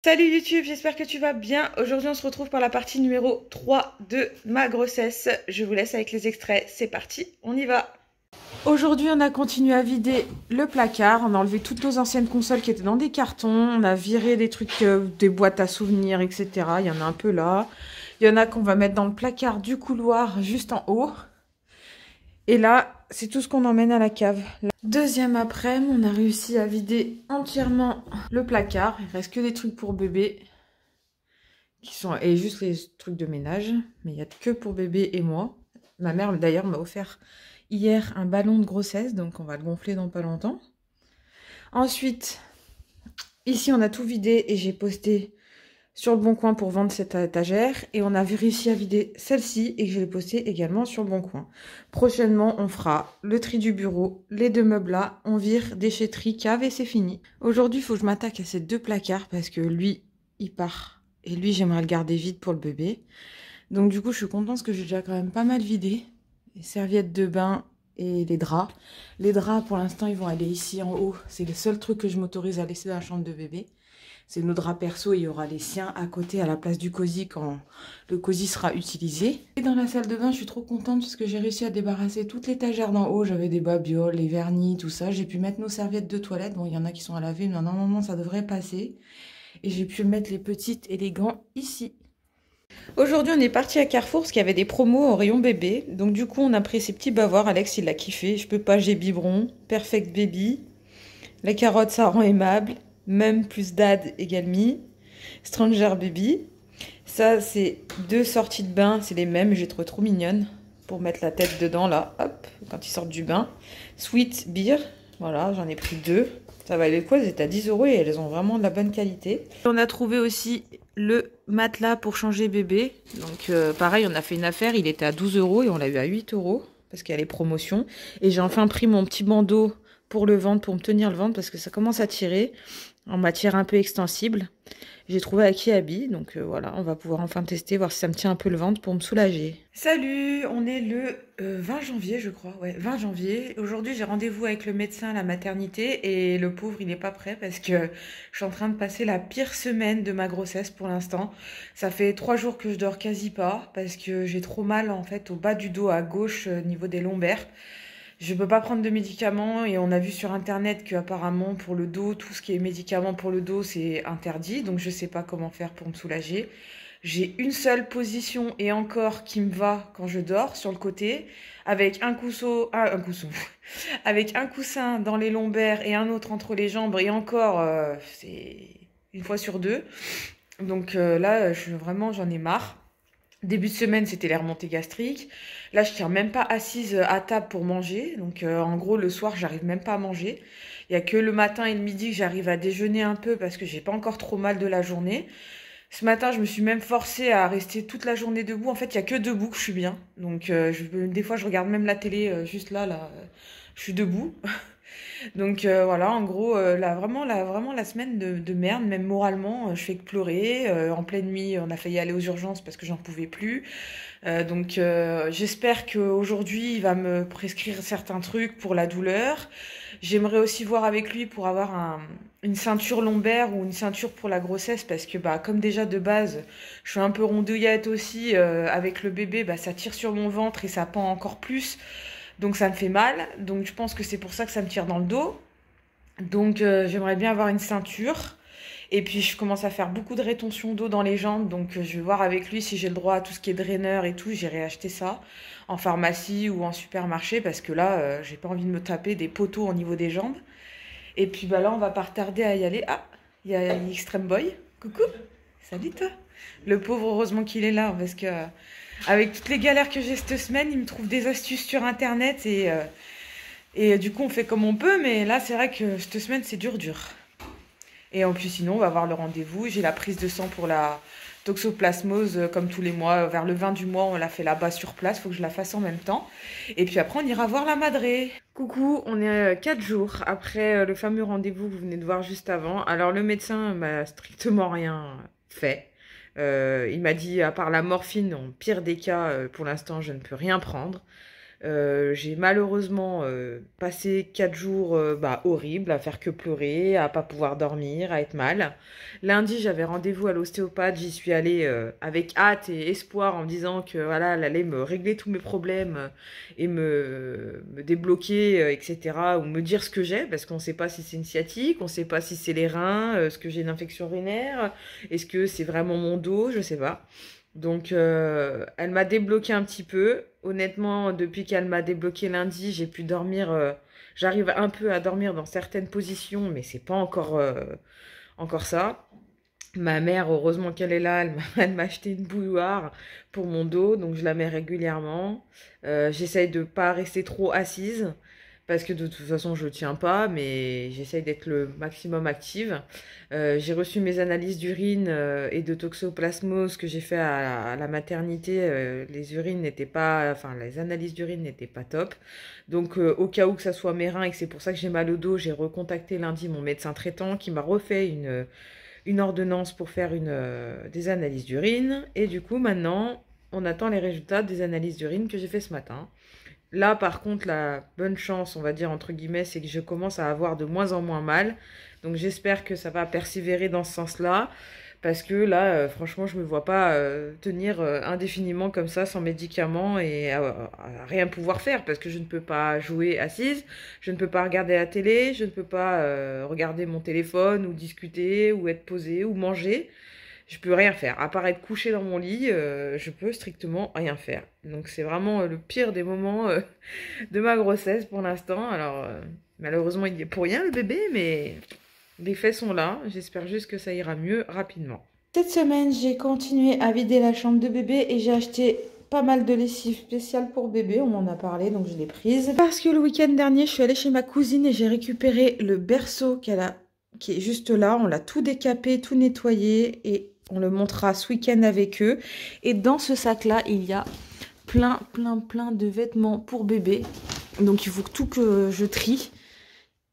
Salut YouTube, j'espère que tu vas bien. Aujourd'hui, on se retrouve pour la partie numéro 3 de ma grossesse. Je vous laisse avec les extraits. C'est parti, on y va. Aujourd'hui, on a continué à vider le placard. On a enlevé toutes nos anciennes consoles qui étaient dans des cartons. On a viré des trucs, des boîtes à souvenirs, etc. Il y en a un peu là. Il y en a qu'on va mettre dans le placard du couloir juste en haut. Et là, c'est tout ce qu'on emmène à la cave. Deuxième après-midi, on a réussi à vider entièrement le placard. Il reste que des trucs pour bébé. Et juste les trucs de ménage. Mais il n'y a que pour bébé et moi. Ma mère, d'ailleurs, m'a offert hier un ballon de grossesse. Donc, on va le gonfler dans pas longtemps. Ensuite, ici, on a tout vidé et j'ai posté sur le Bon Coin pour vendre cette étagère. Et on a réussi à vider celle-ci et je l'ai postée également sur le Bon Coin. Prochainement, on fera le tri du bureau, les deux meubles là. On vire déchetterie, cave et c'est fini. Aujourd'hui, il faut que je m'attaque à ces deux placards parce que lui, il part. Et lui, j'aimerais le garder vide pour le bébé. Donc du coup, je suis contente parce que j'ai déjà quand même pas mal vidé. Les serviettes de bain et les draps. Les draps, pour l'instant, ils vont aller ici en haut. C'est le seul truc que je m'autorise à laisser dans la chambre de bébé. C'est nos draps perso, il y aura les siens à côté à la place du cosy quand le cosy sera utilisé. Et dans la salle de bain, je suis trop contente parce que j'ai réussi à débarrasser toute l'étagère d'en haut. J'avais des babioles, les vernis, tout ça. J'ai pu mettre nos serviettes de toilette. Bon, il y en a qui sont à laver, mais normalement, ça devrait passer. Et j'ai pu mettre les petites et les gants ici. Aujourd'hui, on est parti à Carrefour parce qu'il y avait des promos au rayon bébé. Donc du coup, on a pris ces petits bavoirs. Alex, il l'a kiffé. Je peux pas, j'ai biberon. Perfect Baby. La carotte, ça rend aimable. Même plus dad égale me. Stranger Baby. Ça, c'est deux sorties de bain. C'est les mêmes. J'ai trouvé trop mignonnes. Pour mettre la tête dedans, là. Hop. Quand ils sortent du bain. Sweet Beer. Voilà, j'en ai pris deux. Ça valait quoi? Elles étaient à 10 € et elles ont vraiment de la bonne qualité. On a trouvé aussi le matelas pour changer bébé. Donc, pareil, on a fait une affaire. Il était à 12 € et on l'a eu à 8 €. Parce qu'il y a les promotions. Et j'ai enfin pris mon petit bandeau pour le ventre, pour me tenir le ventre. Parce que ça commence à tirer. En matière un peu extensible. J'ai trouvé à Kiabi, donc voilà, on va pouvoir enfin tester, voir si ça me tient un peu le ventre pour me soulager. Salut, on est le 20 janvier je crois, ouais, 20 janvier. Aujourd'hui j'ai rendez-vous avec le médecin à la maternité et le pauvre il n'est pas prêt parce que je suis en train de passer la pire semaine de ma grossesse pour l'instant. Ça fait 3 jours que je dors quasi pas parce que j'ai trop mal en fait au bas du dos à gauche au niveau des lombaires. Je peux pas prendre de médicaments et on a vu sur internet qu'apparemment pour le dos, tout ce qui est médicaments pour le dos, c'est interdit. Donc je sais pas comment faire pour me soulager. J'ai une seule position et encore qui me va quand je dors sur le côté avec avec un coussin dans les lombaires et un autre entre les jambes et encore c'est une fois sur deux. Donc là, j'en ai marre. Début de semaine, c'était les remontées gastriques. Là, je tiens même pas assise à table pour manger. Donc, en gros, le soir, j'arrive même pas à manger. Il y a que le matin et le midi que j'arrive à déjeuner un peu parce que j'ai pas encore trop mal de la journée. Ce matin, je me suis même forcée à rester toute la journée debout. En fait, il y a que debout que je suis bien. Donc, des fois, je regarde même la télé juste là, je suis debout. Donc voilà, en gros, vraiment la semaine de merde, même moralement, je fais que pleurer. En pleine nuit, on a failli aller aux urgences parce que j'en pouvais plus. Donc j'espère qu'aujourd'hui, il va me prescrire certains trucs pour la douleur. J'aimerais aussi voir avec lui pour avoir une ceinture lombaire ou une ceinture pour la grossesse parce que bah comme déjà de base, je suis un peu rondouillette aussi avec le bébé, bah ça tire sur mon ventre et ça pend encore plus. Donc ça me fait mal. Donc je pense que c'est pour ça que ça me tire dans le dos. Donc j'aimerais bien avoir une ceinture. Et puis je commence à faire beaucoup de rétention d'eau dans les jambes. Donc je vais voir avec lui si j'ai le droit à tout ce qui est draineur et tout. J'irai acheter ça en pharmacie ou en supermarché parce que là, j'ai pas envie de me taper des poteaux au niveau des jambes. Et puis bah là, on va pas retarder à y aller. Ah, il y a Extreme Boy. Coucou. Salut toi. Le pauvre, heureusement qu'il est là parce que avec toutes les galères que j'ai cette semaine, il me trouve des astuces sur internet et du coup on fait comme on peut, mais là c'est vrai que cette semaine c'est dur. Et en plus sinon on va avoir le rendez-vous, j'ai la prise de sang pour la toxoplasmose comme tous les mois, vers le 20 du mois on l'a fait là-bas sur place, faut que je la fasse en même temps. Et puis après on ira voir la madré. Coucou, on est 4 jours après le fameux rendez-vous que vous venez de voir juste avant. Alors le médecin m'a strictement rien fait. Il m'a dit, à part la morphine, en pire des cas, pour l'instant, je ne peux rien prendre. J'ai malheureusement passé 4 jours horribles, à faire que pleurer, à pas pouvoir dormir, à être mal. Lundi, j'avais rendez-vous à l'ostéopathe, j'y suis allée avec hâte et espoir en me disant que voilà, elle allait me régler tous mes problèmes et me débloquer, etc. Ou me dire ce que j'ai, parce qu'on ne sait pas si c'est une sciatique, on ne sait pas si c'est les reins, est-ce que j'ai une infection urinaire, est-ce que c'est vraiment mon dos, je sais pas. Donc, elle m'a débloqué un petit peu. Honnêtement, depuis qu'elle m'a débloqué lundi, j'ai pu dormir. J'arrive un peu à dormir dans certaines positions, mais c'est pas encore ça. Ma mère, heureusement qu'elle est là, elle m'a acheté une bouilloire pour mon dos, donc je la mets régulièrement. J'essaye de pas rester trop assise, parce que de toute façon je tiens pas, mais j'essaye d'être le maximum active. J'ai reçu mes analyses d'urine et de toxoplasmose que j'ai fait à la maternité. Les urines n'étaient pas, enfin les analyses d'urine n'étaient pas top. Donc au cas où que ça soit mes reins et que c'est pour ça que j'ai mal au dos, j'ai recontacté lundi mon médecin traitant qui m'a refait une ordonnance pour faire des analyses d'urine. Et du coup, maintenant, on attend les résultats des analyses d'urine que j'ai fait ce matin. Là, par contre, la bonne chance, on va dire, entre guillemets, c'est que je commence à avoir de moins en moins mal. Donc, j'espère que ça va persévérer dans ce sens-là. Parce que là, franchement, je me vois pas tenir indéfiniment comme ça, sans médicaments et à rien pouvoir faire. Parce que je ne peux pas jouer assise, je ne peux pas regarder la télé, je ne peux pas regarder mon téléphone ou discuter ou être posée ou manger. Je peux rien faire. À part être couchée dans mon lit, je peux strictement rien faire. Donc c'est vraiment le pire des moments de ma grossesse pour l'instant. Alors malheureusement il y est pour rien le bébé, mais les faits sont là. J'espère juste que ça ira mieux rapidement. Cette semaine, j'ai continué à vider la chambre de bébé et j'ai acheté pas mal de lessive spéciale pour bébé. On m'en a parlé, donc je l'ai prise. Parce que le week-end dernier, je suis allée chez ma cousine et j'ai récupéré le berceau qui est juste là. On l'a tout décapé, tout nettoyé et on le montrera ce week-end avec eux. Et dans ce sac-là, il y a plein de vêtements pour bébé. Donc il faut tout que je trie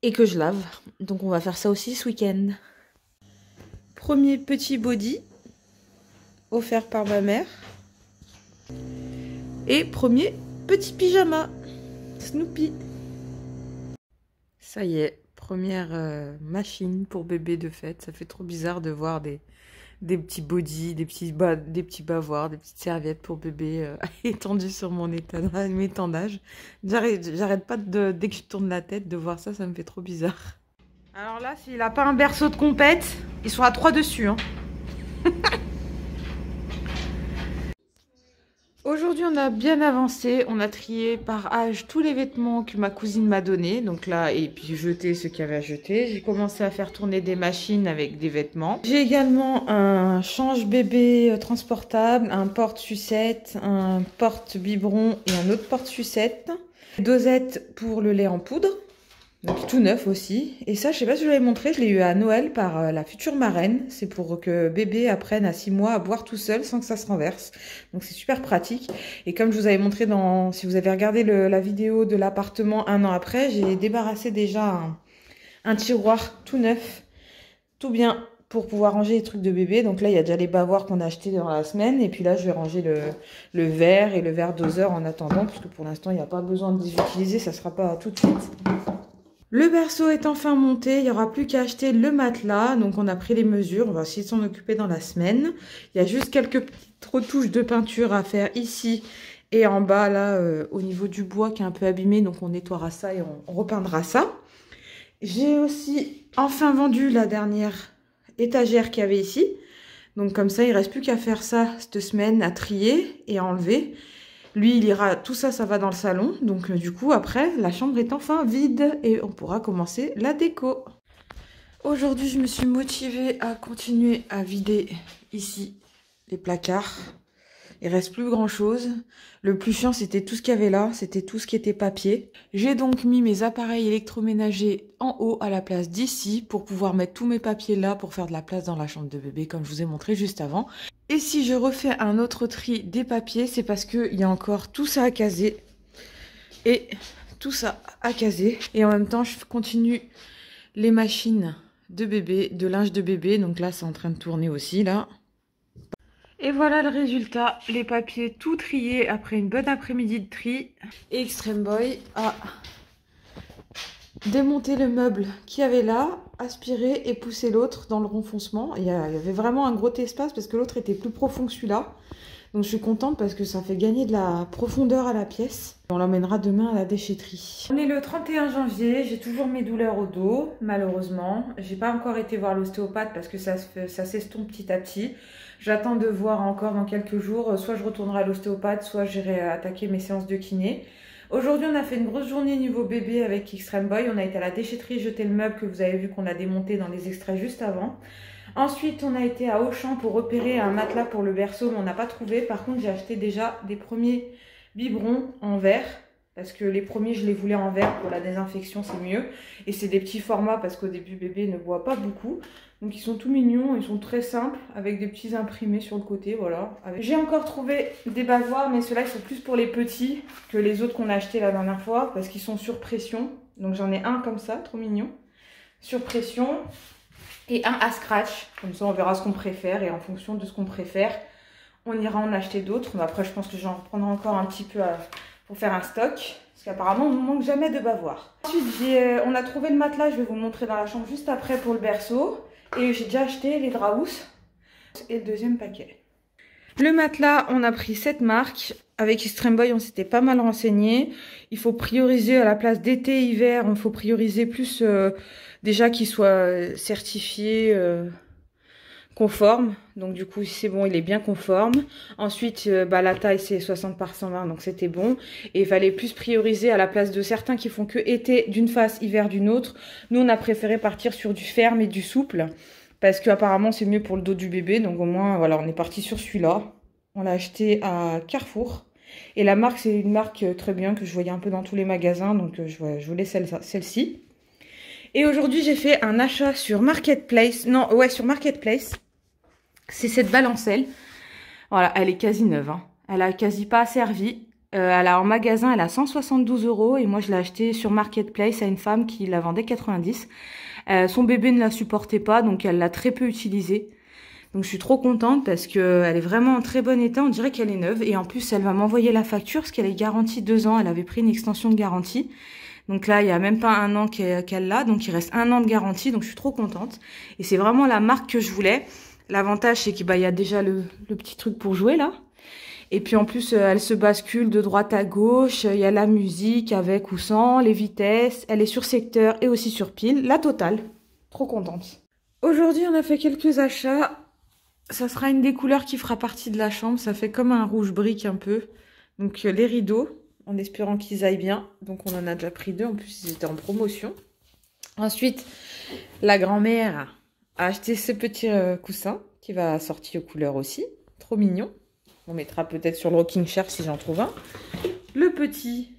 et que je lave. Donc on va faire ça aussi ce week-end. Premier petit body offert par ma mère. Et premier petit pyjama Snoopy. Ça y est, première machine pour bébé de fête. Ça fait trop bizarre de voir des petits bodys, des petits bavoirs, des petites serviettes pour bébé étendues sur mon étendage. J'arrête pas dès que je tourne la tête de voir ça, ça me fait trop bizarre. Alors là, s'il n'a pas un berceau de compète, ils sont à 3 dessus. Hein. Aujourd'hui, on a bien avancé. On a trié par âge tous les vêtements que ma cousine m'a donnés. Donc là, et puis jeter ce qu'il y avait à jeter. J'ai commencé à faire tourner des machines avec des vêtements. J'ai également un change-bébé transportable, un porte-sucette, un porte-biberon et un autre porte-sucette. Dosette pour le lait en poudre. Donc tout neuf aussi. Et ça, je sais pas si je l'avais montré, je l'ai eu à Noël par la future marraine. C'est pour que bébé apprenne à 6 mois à boire tout seul sans que ça se renverse. Donc c'est super pratique. Et comme je vous avais montré si vous avez regardé la vidéo de l'appartement 1 an après, j'ai débarrassé déjà un tiroir tout neuf, tout bien, pour pouvoir ranger les trucs de bébé. Donc là, il y a déjà les bavoirs qu'on a achetés dans la semaine. Et puis là, je vais ranger le verre et le verre doseur en attendant, puisque pour l'instant, il n'y a pas besoin de les utiliser, ça ne sera pas tout de suite. Le berceau est enfin monté, il n'y aura plus qu'à acheter le matelas. Donc on a pris les mesures, on va essayer de s'en occuper dans la semaine. Il y a juste quelques petites retouches de peinture à faire ici et en bas, là, au niveau du bois qui est un peu abîmé. Donc on nettoiera ça et on repeindra ça. J'ai aussi enfin vendu la dernière étagère qu'il y avait ici. Donc comme ça, il ne reste plus qu'à faire ça cette semaine, à trier et à enlever. Lui, il ira, tout ça, ça va dans le salon. Donc, du coup, après, la chambre est enfin vide et on pourra commencer la déco. Aujourd'hui, je me suis motivée à continuer à vider ici les placards. Il reste plus grand chose. Le plus chiant, c'était tout ce qu'il y avait là. C'était tout ce qui était papier. J'ai donc mis mes appareils électroménagers en haut à la place d'ici pour pouvoir mettre tous mes papiers là pour faire de la place dans la chambre de bébé comme je vous ai montré juste avant. Et si je refais un autre tri des papiers, c'est parce qu'il y a encore tout ça à caser et tout ça à caser. Et en même temps, je continue les machines de bébé, de linge de bébé. Donc là, c'est en train de tourner aussi là. Et voilà le résultat, les papiers tout triés après une bonne après-midi de tri. Et Extreme Boy a démonté le meuble qu'il y avait là, aspiré et poussé l'autre dans le renfoncement. Il y avait vraiment un gros espace parce que l'autre était plus profond que celui-là. Donc je suis contente parce que ça fait gagner de la profondeur à la pièce. On l'emmènera demain à la déchetterie. On est le 31 janvier, j'ai toujours mes douleurs au dos, malheureusement. J'ai pas encore été voir l'ostéopathe parce que ça s'estompe petit à petit. J'attends de voir encore dans quelques jours, soit je retournerai à l'ostéopathe, soit j'irai attaquer mes séances de kiné. Aujourd'hui, on a fait une grosse journée niveau bébé avec Extreme Boy. On a été à la déchetterie jeter le meuble que vous avez vu qu'on a démonté dans les extraits juste avant. Ensuite, on a été à Auchan pour repérer un matelas pour le berceau, mais on n'a pas trouvé. Par contre, j'ai acheté déjà des premiers biberons en verre, parce que les premiers, je les voulais en verre pour la désinfection, c'est mieux. Et c'est des petits formats, parce qu'au début, bébé ne boit pas beaucoup. Donc, ils sont tout mignons, ils sont très simples, avec des petits imprimés sur le côté, voilà. J'ai encore trouvé des bavoirs, mais ceux-là, ils sont plus pour les petits que les autres qu'on a achetés la dernière fois, parce qu'ils sont sur pression. Donc, j'en ai un comme ça, trop mignon, sur pression. Et un à scratch, comme ça on verra ce qu'on préfère et en fonction de ce qu'on préfère, on ira en acheter d'autres. Mais après je pense que j'en reprendrai encore un petit peu pour faire un stock, parce qu'apparemment on ne manque jamais de bavoirs. Ensuite on a trouvé le matelas, je vais vous le montrer dans la chambre juste après pour le berceau. Et j'ai déjà acheté les draps housses et le deuxième paquet. Le matelas, on a pris cette marque. Avec Extreme Boy, on s'était pas mal renseigné. Il faut prioriser à la place d'été, hiver, il faut prioriser plus déjà qu'il soit certifié conforme. Donc du coup, c'est bon, il est bien conforme. Ensuite, la taille, c'est 60 par 120, donc c'était bon. Et il fallait plus prioriser à la place de certains qui font que été d'une face, hiver d'une autre. Nous, on a préféré partir sur du ferme et du souple. Parce qu'apparemment, c'est mieux pour le dos du bébé. Donc au moins, voilà, on est parti sur celui-là. On l'a acheté à Carrefour. Et la marque, c'est une marque très bien que je voyais un peu dans tous les magasins. Donc je voulais celle-ci. Et aujourd'hui, j'ai fait un achat sur Marketplace. Non, ouais, sur Marketplace. C'est cette balancelle. Voilà, elle est quasi neuve. Hein. Elle a quasi pas servi. Elle a en magasin, elle a 172 € et moi je l'ai acheté sur Marketplace à une femme qui la vendait 90. Son bébé ne la supportait pas, donc elle l'a très peu utilisée. Donc je suis trop contente parce qu'elle est vraiment en très bon état, on dirait qu'elle est neuve. Et en plus, elle va m'envoyer la facture parce qu'elle est garantie 2 ans, elle avait pris une extension de garantie. Donc là, il n'y a même pas 1 an qu'elle l'a, donc il reste 1 an de garantie, donc je suis trop contente. Et c'est vraiment la marque que je voulais. L'avantage, c'est qu'il y a déjà le petit truc pour jouer là. Et puis en plus, elle se bascule de droite à gauche. Il y a la musique avec ou sans, les vitesses. Elle est sur secteur et aussi sur pile. La totale. Trop contente. Aujourd'hui, on a fait quelques achats. Ça sera une des couleurs qui fera partie de la chambre. Ça fait comme un rouge brique un peu. Donc les rideaux, en espérant qu'ils aillent bien. Donc on en a déjà pris 2. En plus, ils étaient en promotion. Ensuite, la grand-mère a acheté ce petit coussin qui va sortir aux couleurs aussi. Trop mignon. On mettra peut-être sur le rocking chair si j'en trouve un. Le petit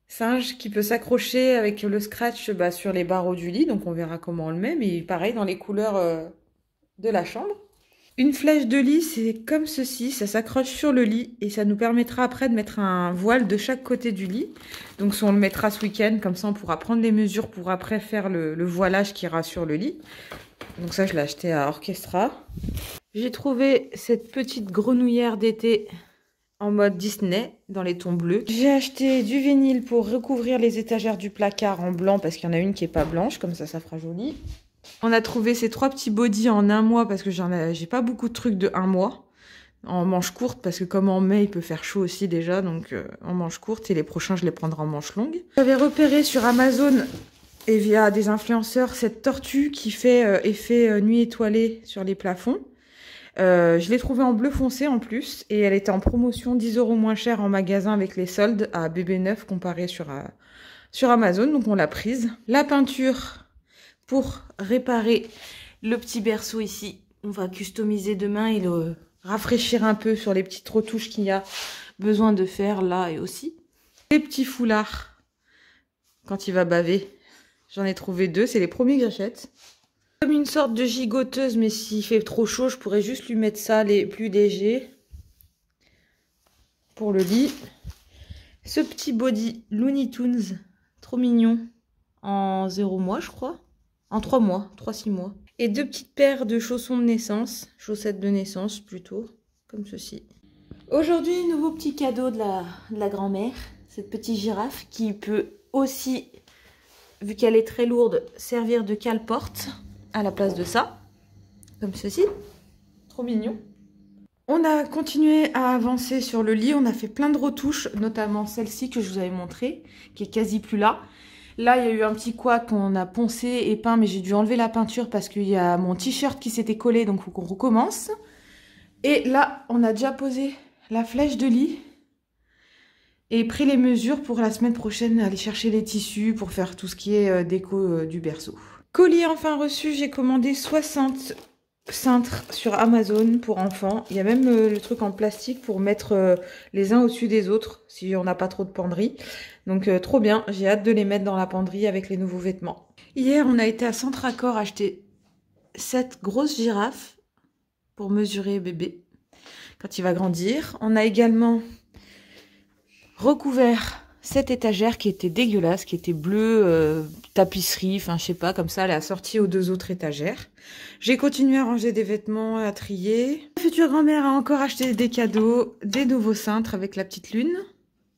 singe qui peut s'accrocher avec le scratch sur les barreaux du lit. Donc on verra comment on le met. Mais pareil dans les couleurs de la chambre. Une flèche de lit, c'est comme ceci. Ça s'accroche sur le lit. Et ça nous permettra après de mettre un voile de chaque côté du lit. Donc on le mettra ce week-end. Comme ça on pourra prendre les mesures pour après faire le voilage qui ira sur le lit. Donc ça je l'ai acheté à Orchestra. J'ai trouvé cette petite grenouillère d'été en mode Disney dans les tons bleus. J'ai acheté du vinyle pour recouvrir les étagères du placard en blanc parce qu'il y en a une qui n'est pas blanche, comme ça fera joli. On a trouvé ces 3 petits bodys en 1 mois parce que j'ai pas beaucoup de trucs de 1 mois. En manche courte parce que comme en mai il peut faire chaud aussi déjà, donc en manche courte, et les prochains je les prendrai en manche longue. J'avais repéré sur Amazon et via des influenceurs cette tortue qui fait effet nuit étoilée sur les plafonds. Je l'ai trouvée en bleu foncé en plus et elle était en promotion 10 € moins cher en magasin avec les soldes à bébé neuf comparé sur Amazon, donc on l'a prise. La peinture pour réparer le petit berceau ici, on va customiser demain et le rafraîchir un peu sur les petites retouches qu'il y a besoin de faire là et aussi. Les petits foulards quand il va baver, j'en ai trouvé 2, c'est les premiers que j'achète. Comme une sorte de gigoteuse, mais s'il fait trop chaud, je pourrais juste lui mettre ça les plus légers pour le lit. Ce petit body Looney Tunes, trop mignon, en 0 mois je crois, en 3 mois, 3-6 mois. Et 2 petites paires de chaussons de naissance, chaussettes de naissance plutôt, comme ceci. Aujourd'hui, nouveau petit cadeau de la grand-mère, cette petite girafe qui peut aussi, vu qu'elle est très lourde, servir de cale-porte à la place de ça, comme ceci. Trop mignon. On a continué à avancer sur le lit, on a fait plein de retouches, notamment celle-ci que je vous avais montrée, qui est quasi plus là. Là, il y a eu un petit couac qu'on a poncé et peint, mais j'ai dû enlever la peinture parce qu'il y a mon t-shirt qui s'était collé, donc il faut qu'on recommence. Et là, on a déjà posé la flèche de lit et pris les mesures pour la semaine prochaine, aller chercher les tissus pour faire tout ce qui est déco du berceau. Colis enfin reçu, j'ai commandé 60 cintres sur Amazon pour enfants. Il y a même le truc en plastique pour mettre les uns au-dessus des autres si on n'a pas trop de penderie. Donc trop bien, j'ai hâte de les mettre dans la penderie avec les nouveaux vêtements. Hier, on a été à Centre Accor acheter cette grosse girafe pour mesurer bébé quand il va grandir. On a également recouvert cette étagère qui était dégueulasse, qui était bleue, tapisserie, enfin je sais pas, comme ça elle est assortie aux 2 autres étagères. J'ai continué à ranger des vêtements, à trier. Ma future grand-mère a encore acheté des cadeaux, des nouveaux cintres avec la petite lune,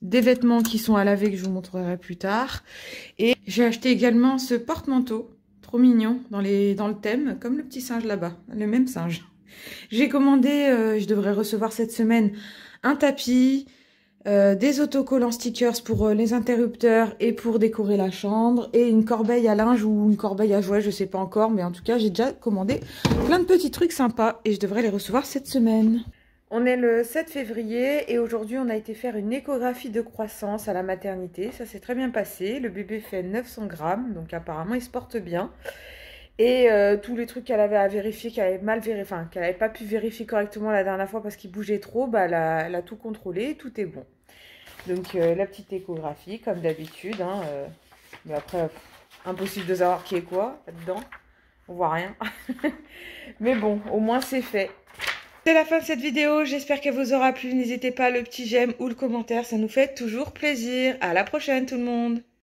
des vêtements qui sont à laver que je vous montrerai plus tard. Et j'ai acheté également ce porte-manteau, trop mignon, dans le thème, comme le petit singe là-bas, le même singe. J'ai commandé, je devrais recevoir cette semaine, un tapis, des autocollants stickers pour les interrupteurs et pour décorer la chambre, et une corbeille à linge ou une corbeille à jouets, je sais pas encore, mais en tout cas j'ai déjà commandé plein de petits trucs sympas et je devrais les recevoir cette semaine. On est le 7 février et aujourd'hui on a été faire une échographie de croissance à la maternité, ça s'est très bien passé, le bébé fait 900 grammes, donc apparemment il se porte bien. Et tous les trucs qu'elle avait à vérifier, qu'elle avait mal vérifié, enfin qu'elle n'avait pas pu vérifier correctement la dernière fois parce qu'il bougeait trop, bah elle a tout contrôlé, tout est bon. Donc la petite échographie comme d'habitude, hein, mais après impossible de savoir qui est quoi là-dedans, on voit rien. Mais bon, au moins c'est fait. C'est la fin de cette vidéo, j'espère qu'elle vous aura plu, n'hésitez pas le petit j'aime ou le commentaire, ça nous fait toujours plaisir. À la prochaine tout le monde.